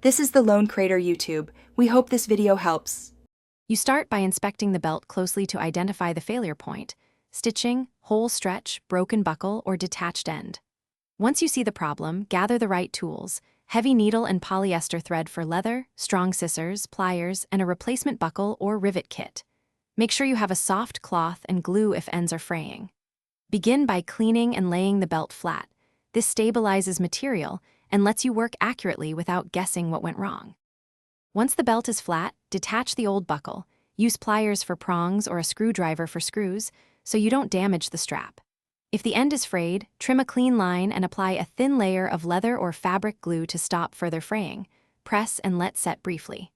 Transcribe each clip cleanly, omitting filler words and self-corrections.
This is the Lone Crater YouTube. We hope this video helps. You start by inspecting the belt closely to identify the failure point: stitching, hole stretch, broken buckle, or detached end. Once you see the problem, gather the right tools: heavy needle and polyester thread for leather, strong scissors, pliers, and a replacement buckle or rivet kit. Make sure you have a soft cloth and glue if ends are fraying. Begin by cleaning and laying the belt flat. This stabilizes material and lets you work accurately without guessing what went wrong. Once the belt is flat, detach the old buckle. Use pliers for prongs or a screwdriver for screws so you don't damage the strap. If the end is frayed, trim a clean line and apply a thin layer of leather or fabric glue to stop further fraying. Press and let set briefly.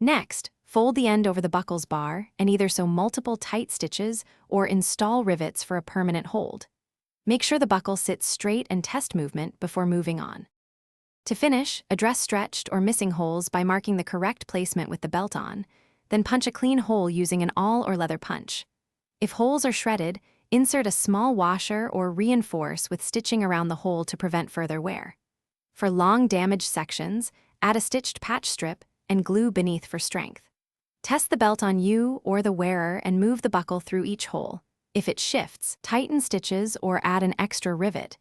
Next, fold the end over the buckle's bar and either sew multiple tight stitches or install rivets for a permanent hold. Make sure the buckle sits straight and test movement before moving on. To finish, address stretched or missing holes by marking the correct placement with the belt on, then punch a clean hole using an awl or leather punch. If holes are shredded, insert a small washer or reinforce with stitching around the hole to prevent further wear. For long damaged sections, add a stitched patch strip and glue beneath for strength. Test the belt on you or the wearer and move the buckle through each hole. If it shifts, tighten stitches or add an extra rivet.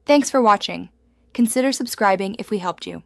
Thanks for watching. Consider subscribing if we helped you.